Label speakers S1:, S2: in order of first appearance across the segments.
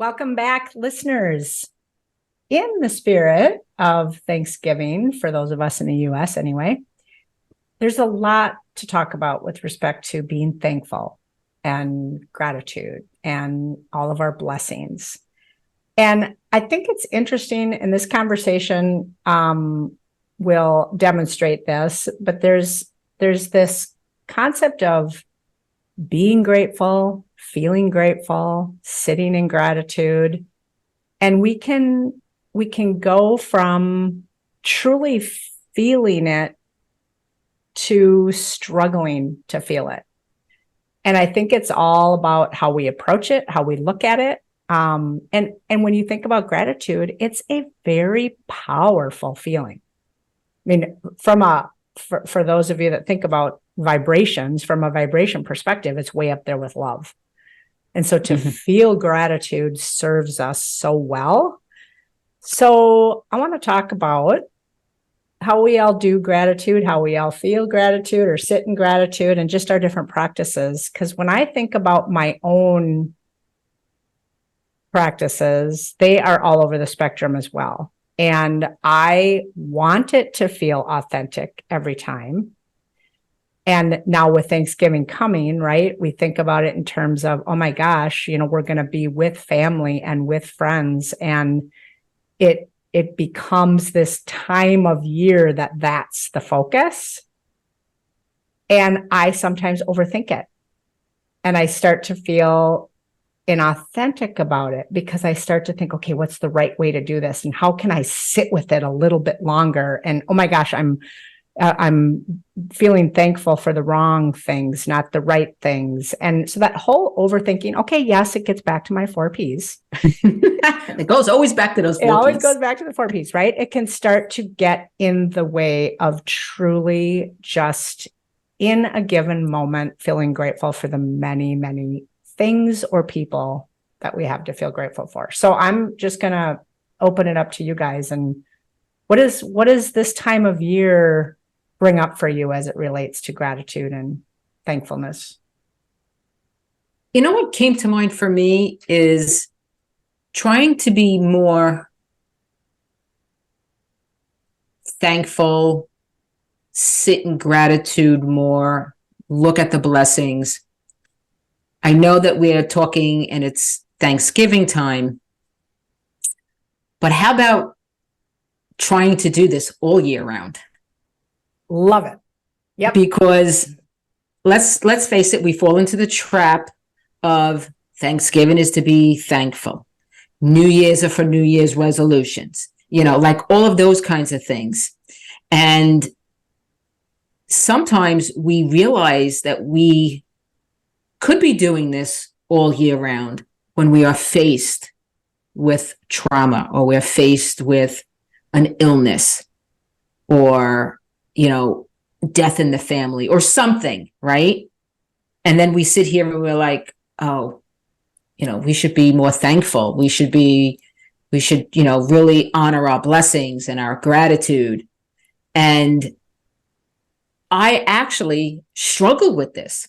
S1: Welcome back, listeners. In the spirit of Thanksgiving, for those of us in the US anyway, there's a lot to talk about with respect to being thankful and gratitude and all of our blessings. And I think it's interesting, and this conversation will demonstrate this, but there's this concept of being grateful, feeling grateful, sitting in gratitude. And we can go from truly feeling it to struggling to feel it. And I think it's all about how we approach it, how we look at it. And when you think about gratitude, it's a very powerful feeling. I mean, for those of you that think about vibrations, from a vibration perspective, it's way up there with love. And so to feel gratitude serves us so well. So I want to talk about how we all do gratitude, how we all feel gratitude or sit in gratitude, and just our different practices. Because when I think about my own practices, they are all over the spectrum as well. And I want it to feel authentic every time. And now with Thanksgiving coming, right, we think about it in terms of, oh my gosh, we're going to be with family and with friends. And it becomes this time of year that's the focus. And I sometimes overthink it. And I start to feel inauthentic about it because I start to think, okay, what's the right way to do this? And how can I sit with it a little bit longer? And oh my gosh, I'm feeling thankful for the wrong things, not the right things. And so that whole overthinking, okay, yes, it gets back to my 4 Ps.
S2: It goes always back to those 4 Ps.
S1: It always goes back to the 4 Ps, right? It can start to get in the way of truly just in a given moment, feeling grateful for the many, many things or people that we have to feel grateful for. So I'm just going to open it up to you guys. And what is this time of year bring up for you as it relates to gratitude and thankfulness?
S2: You know what came to mind for me is trying to be more thankful, sit in gratitude more, look at the blessings. I know that we are talking and it's Thanksgiving time, but how about trying to do this all year round?
S1: Love it. Yep.
S2: Because let's face it, we fall into the trap of Thanksgiving is to be thankful. New Year's are for New Year's resolutions, like all of those kinds of things. And sometimes we realize that we could be doing this all year round when we are faced with trauma or we're faced with an illness or death in the family or something, right? And then we sit here and we're like, oh, we should be more thankful. We should really honor our blessings and our gratitude. And I actually struggle with this.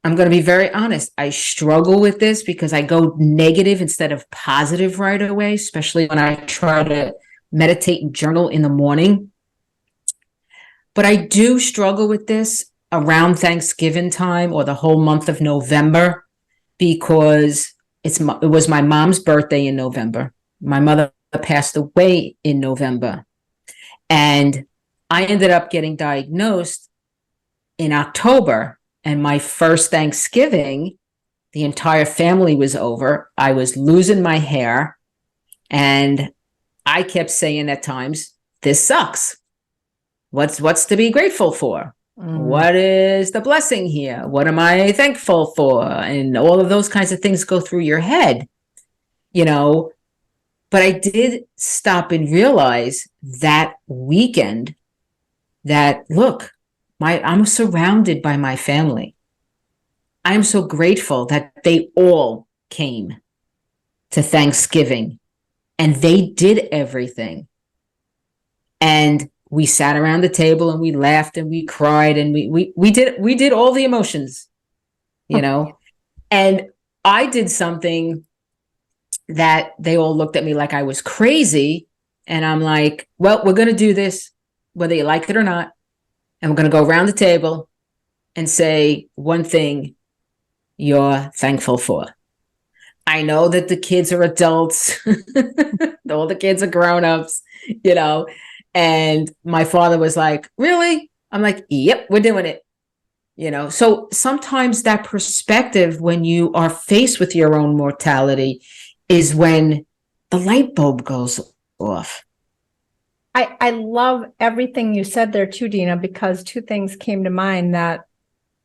S2: I'm going to be very honest. I struggle with this because I go negative instead of positive right away, especially when I try to meditate and journal in the morning. But I do struggle with this around Thanksgiving time or the whole month of November because it was my mom's birthday in November. My mother passed away in November. And I ended up getting diagnosed in October. And my first Thanksgiving, the entire family was over. I was losing my hair. And I kept saying at times, this sucks. What's to be grateful for? What is the blessing here? What am I thankful for? And all of those kinds of things go through your head, But I did stop and realize that weekend that, look, I'm surrounded by my family. I'm so grateful that they all came to Thanksgiving and they did everything. And we sat around the table and we laughed and we cried and we did all the emotions, And I did something that they all looked at me like I was crazy. And I'm like, well, we're going to do this, whether you like it or not. And we're going to go around the table and say one thing you're thankful for. I know that the kids are adults. All the kids are grown-ups, you know. And my father was like, really? I'm like, yep, we're doing it. You know, so sometimes that perspective when you are faced with your own mortality is when the light bulb goes off.
S1: I love everything you said there too, Dina, because two things came to mind that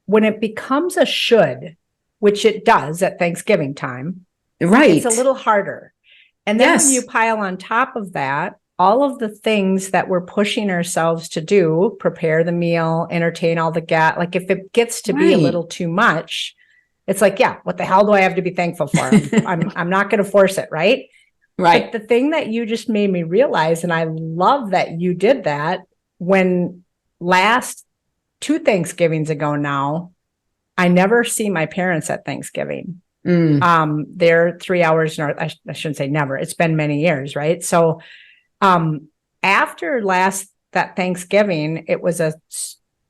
S1: when it becomes a should, which it does at Thanksgiving time,
S2: Right.
S1: it's a little harder. And then when
S2: Yes.
S1: you pile on top of that, all of the things that we're pushing ourselves to do, prepare the meal, entertain all the guests, like if it gets to be a
S2: Right.
S1: little too much, it's like, yeah, what the hell do I have to be thankful for? I'm not going to force it, right?
S2: Right.
S1: But the thing that you just made me realize, and I love that you did that when last 2 Thanksgivings ago now, I never see my parents at Thanksgiving. They're 3 hours north. I shouldn't say never. It's been many years, right? So after that Thanksgiving, it was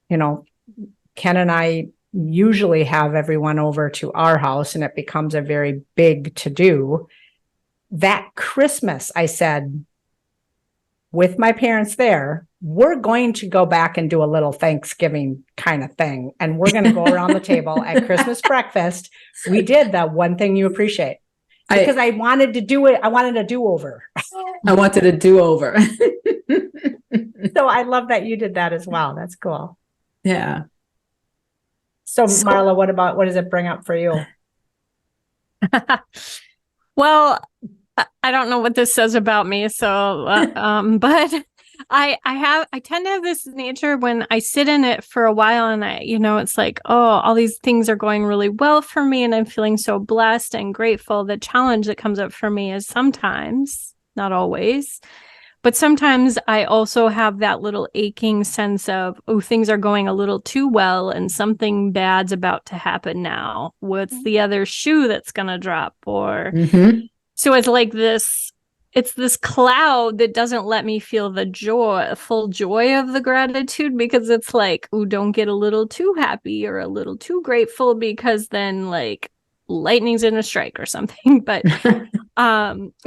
S1: Ken and I usually have everyone over to our house and it becomes a very big to do. That Christmas, I said, with my parents there, we're going to go back and do a little Thanksgiving kind of thing. And we're going to go around the table at Christmas breakfast. We did that one thing you appreciate. Because I wanted to do it. I wanted a do-over.
S2: I wanted a do-over.
S1: So I love that you did that as well. That's cool.
S2: Yeah.
S1: So Marla, what does it bring up for you?
S3: Well, I don't know what this says about me. So, but I tend to have this nature when I sit in it for a while and it's like, oh, all these things are going really well for me and I'm feeling so blessed and grateful. The challenge that comes up for me is sometimes, not always, but sometimes I also have that little aching sense of, oh, things are going a little too well and something bad's about to happen now. What's the other shoe that's going to drop? Or so it's like it's this cloud that doesn't let me feel the full joy of the gratitude, because it's like, oh, don't get a little too happy or a little too grateful, because then like lightning's in a strike or something. But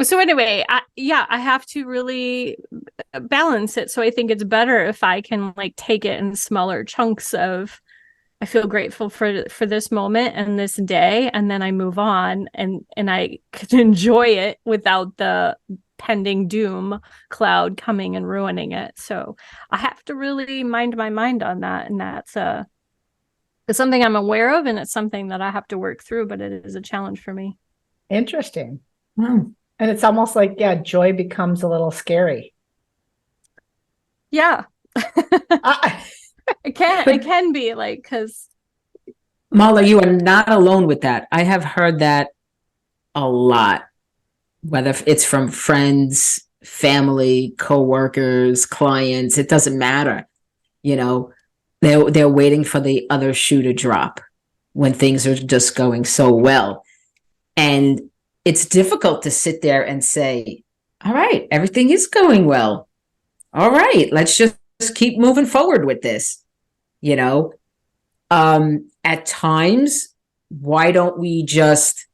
S3: so anyway, I have to really balance it. So I think it's better if I can like take it in smaller chunks of, I feel grateful for this moment and this day, and then I move on and I can enjoy it without the pending doom cloud coming and ruining it. So I have to really mind my mind on that, and that's it's something I'm aware of, and it's something that I have to work through, but it is a challenge for me.
S1: Interesting. And it's almost like, yeah, joy becomes a little scary.
S3: Yeah. It can be like, because
S2: Marla, you are not alone with that. I have heard that a lot, whether it's from friends, family, coworkers, clients, it doesn't matter. You know, they're waiting for the other shoe to drop when things are just going so well. And it's difficult to sit there and say, all right, everything is going well. All right, let's just keep moving forward with this. You know, at times, why don't we just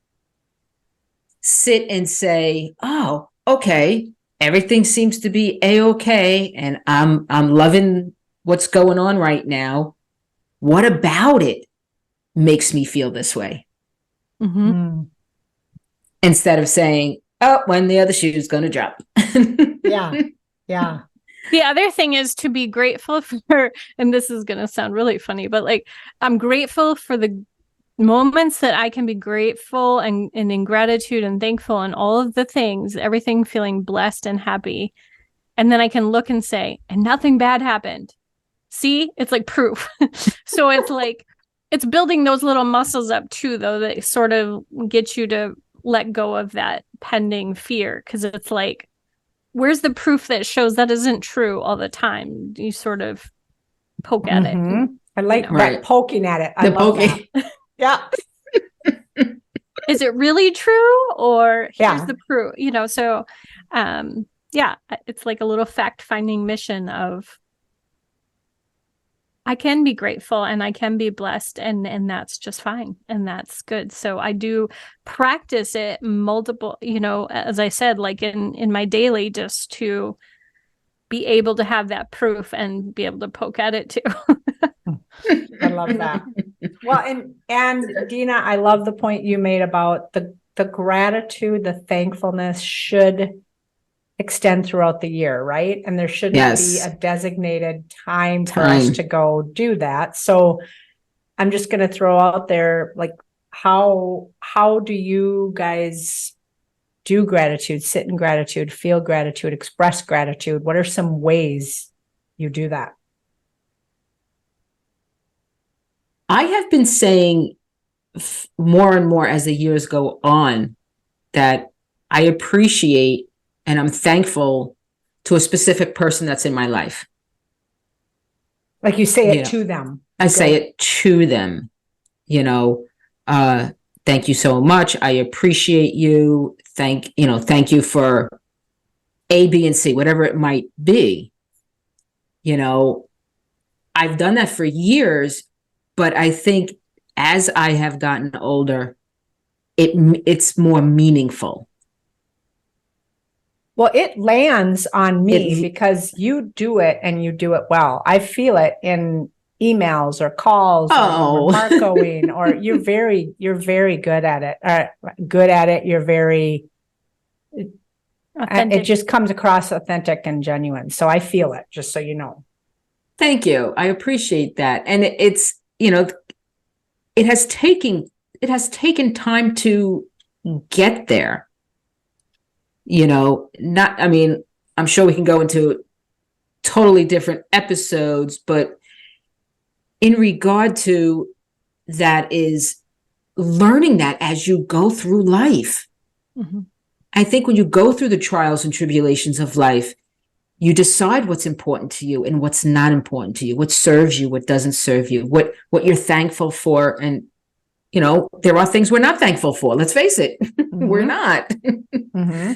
S2: sit and say, oh, okay, everything seems to be a-okay, and I'm loving what's going on right now. What about it makes me feel this way? Instead of saying, oh, when the other shoe is going to drop.
S1: Yeah.
S3: The other thing is to be grateful for, and this is going to sound really funny, but like, I'm grateful for the moments that I can be grateful and in gratitude and thankful and all of the things, everything feeling blessed and happy. And then I can look and say, and nothing bad happened. See, it's like proof. So it's like, it's building those little muscles up too, though, that sort of get you to let go of that pending fear. Because it's like, where's the proof that shows that isn't true all the time? You sort of poke at it.
S1: I like that, poking at it. I love that. Yeah.
S3: is it really true? Or here's
S1: Yeah.
S3: the proof, so yeah, it's like a little fact-finding mission of I can be grateful and I can be blessed, and that's just fine, and that's good. So I do practice it multiple, as I said, like in my daily, just to be able to have that proof and be able to poke at it too.
S1: I love that. Well, and Dina, I love the point you made about the gratitude, the thankfulness should extend throughout the year, right? And there shouldn't be
S2: Yes.
S1: a designated time for us to go do that. So I'm just going to throw out there, like, how do you guys do gratitude, sit in gratitude, feel gratitude, express gratitude? What are some ways you do that?
S2: I have been saying more and more as the years go on that I appreciate and I'm thankful to a specific person that's in my life.
S1: Like you say it to them.
S2: I say it to them, thank you so much. I appreciate you. Thank you for A, B, and C, whatever it might be. I've done that for years, but I think as I have gotten older, it's more meaningful.
S1: Well, it lands on me because you do it and you do it well. I feel it in emails or calls or remarking, or you're very good at it. You're very authentic. It just comes across authentic and genuine. So I feel it, just so you know.
S2: Thank you. I appreciate that. And it's, it has taken time to get there. I'm sure we can go into totally different episodes, but in regard to that is learning that as you go through life. Mm-hmm. I think when you go through the trials and tribulations of life, you decide what's important to you and what's not important to you, what serves you, what doesn't serve you, what you're thankful for. And, there are things we're not thankful for. Let's face it. Mm-hmm. We're not. Mm-hmm.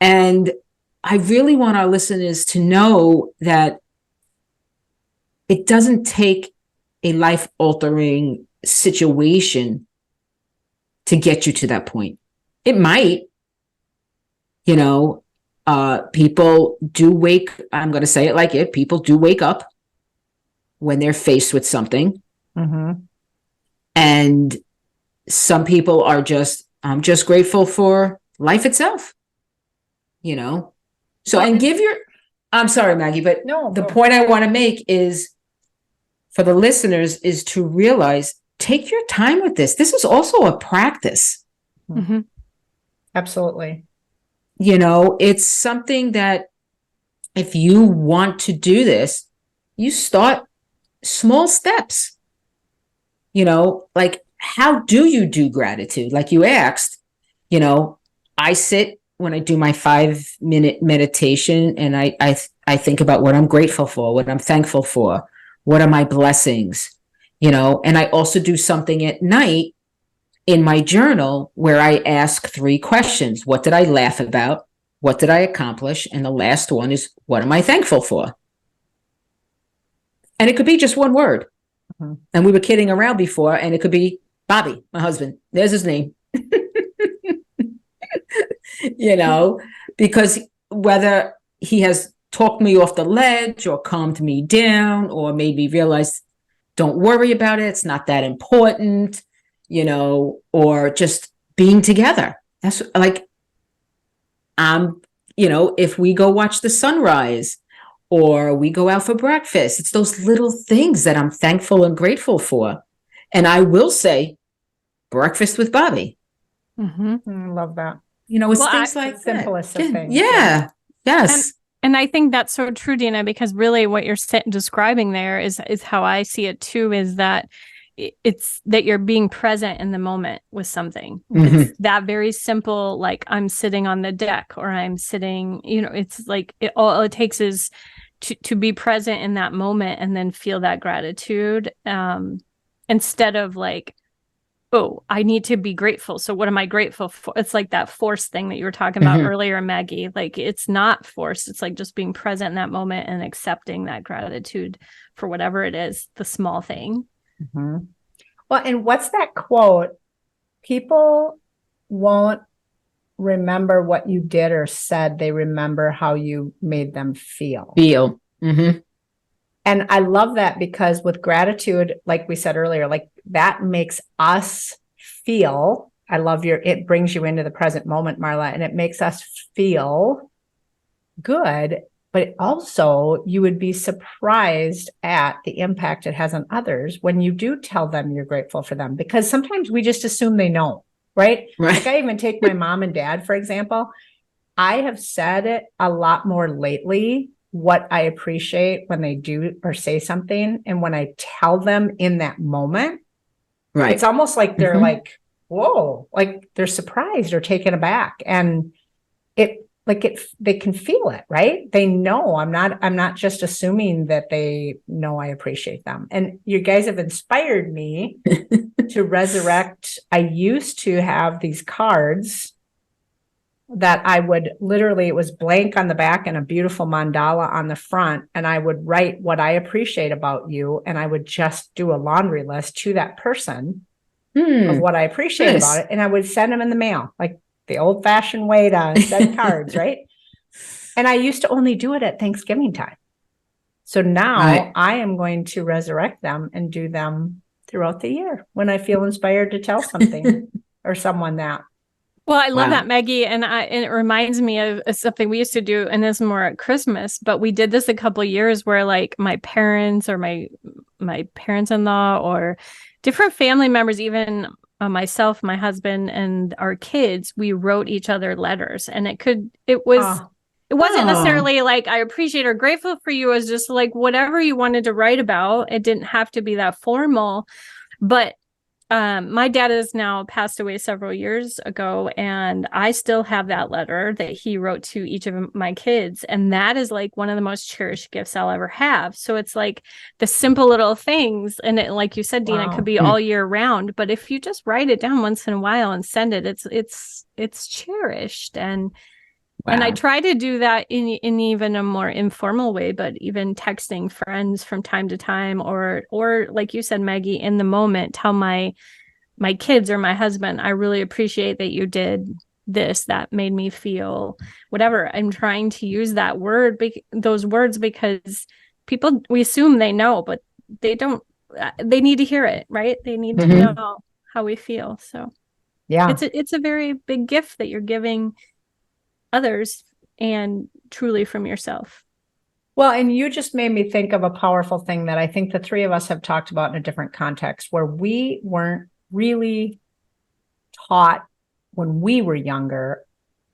S2: And I really want our listeners to know that it doesn't take a life-altering situation to get you to that point. It might, people do I'm going to say it like it, people do wake up when they're faced with something. Mm-hmm. And some people are I'm just grateful for life itself, So, and I'm sorry, Maggie, but the point I want to make is for the listeners is to realize, take your time with this. This is also a practice.
S1: Mm-hmm. Absolutely.
S2: It's something that if you want to do this, you start small steps, like how do you do gratitude? Like you asked, I sit when I do my 5-minute meditation and I think about what I'm grateful for, what I'm thankful for, what are my blessings, and I also do something at night in my journal where I ask 3 questions. What did I laugh about? What did I accomplish? And the last one is, what am I thankful for? And it could be just one word. Mm-hmm. And we were kidding around before, and it could be Bobby, my husband. There's his name. Because whether he has talked me off the ledge or calmed me down or made me realize, don't worry about it, it's not that important, or just being together. That's like, if we go watch the sunrise or we go out for breakfast, it's those little things that I'm thankful and grateful for. And I will say, breakfast with Bobby.
S1: Mm-hmm. I love that.
S2: It's things like
S1: the simplest of things.
S2: Yeah. Yes.
S3: And I think that's so true, Dina, because really what you're describing there is how I see it too, is that it's that you're being present in the moment with something. Mm-hmm. It's that very simple, like I'm sitting on the deck or I'm sitting, it's like all it takes is to be present in that moment and then feel that gratitude. Instead of like oh, I need to be grateful. So what am I grateful for? It's like that force thing that you were talking about earlier, Maggie. Like it's not forced. It's like just being present in that moment and accepting that gratitude for whatever it is, the small thing.
S1: Mm-hmm. Well, and what's that quote? People won't remember what you did or said. They remember how you made them feel.
S2: Mm-hmm.
S1: And I love that because with gratitude, like we said earlier, like that makes us feel, I love it brings you into the present moment, Marla, and it makes us feel good, but also you would be surprised at the impact it has on others when you do tell them you're grateful for them, because sometimes we just assume they know, right? Like I even take my mom and dad, for example. I have said it a lot more lately, what I appreciate when they do or say something. And when I tell them in that moment, it's almost like they're like, whoa, like they're surprised or taken aback. And they can feel it, right? They know I'm not just assuming that they know I appreciate them. And you guys have inspired me to resurrect. I used to have these cards that I would literally, it was blank on the back and a beautiful mandala on the front. And I would write what I appreciate about you. And I would just do a laundry list to that person of what I appreciate about it. And I would send them in the mail, like the old fashioned way to send cards, right? And I used to only do it at Thanksgiving time. So now I am going to resurrect them and do them throughout the year when I feel inspired to tell something or someone that.
S3: Well, I love that, Maggie. And it reminds me of something we used to do, and this more at Christmas, but we did this a couple of years where like my parents or my parents-in-law or different family members, even myself, my husband, and our kids, we wrote each other letters. And it wasn't necessarily like I appreciate or grateful for you. It was just like whatever you wanted to write about. It didn't have to be that formal, but my dad has now passed away several years ago, and I still have that letter that he wrote to each of my kids. And that is like one of the most cherished gifts I'll ever have. So it's like the simple little things. And it, like you said, Dina, it could be all year round. But if you just write it down once in a while and send it, it's cherished. And I try to do that in even a more informal way, but even texting friends from time to time, or like you said, Maggie, in the moment, tell my kids or my husband, I really appreciate that you did this. That made me feel whatever. I'm trying to use those words because people, we assume they know, but they don't. They need to hear it, right? They need to know how we feel. So yeah, it's a very big gift that you're giving others and truly from yourself.
S1: Well, and you just made me think of a powerful thing that I think the three of us have talked about in a different context, where we weren't really taught when we were younger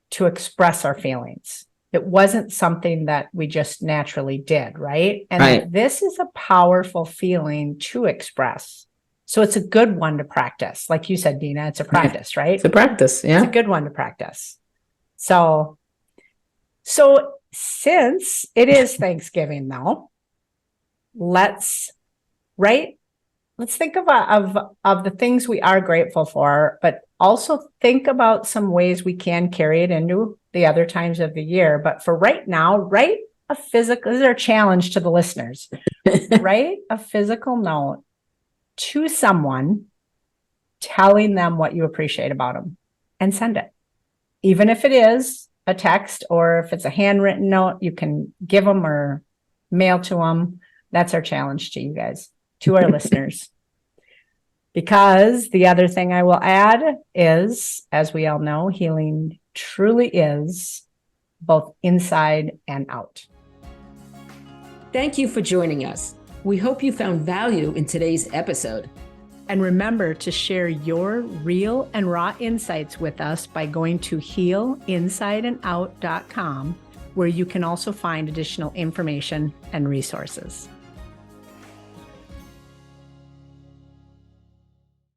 S1: to express our feelings. It wasn't something that we just naturally did, right? And this is a powerful feeling to express. So it's a good one to practice. Like you said, Dina, it's a practice, right?
S2: It's a practice, yeah.
S1: It's a good one to practice. So since it is Thanksgiving though, let's think of the things we are grateful for, but also think about some ways we can carry it into the other times of the year. But for right now, write a physical, this is our challenge to the listeners, write a physical note to someone telling them what you appreciate about them and send it. Even if it is a text, or if it's a handwritten note, you can give them or mail to them. That's our challenge to you guys, to our listeners. Because the other thing I will add is, as we all know, healing truly is both inside and out.
S2: Thank you for joining us. We hope you found value in today's episode.
S1: And remember to share your real and raw insights with us by going to healinsideandout.com, where you can also find additional information and resources.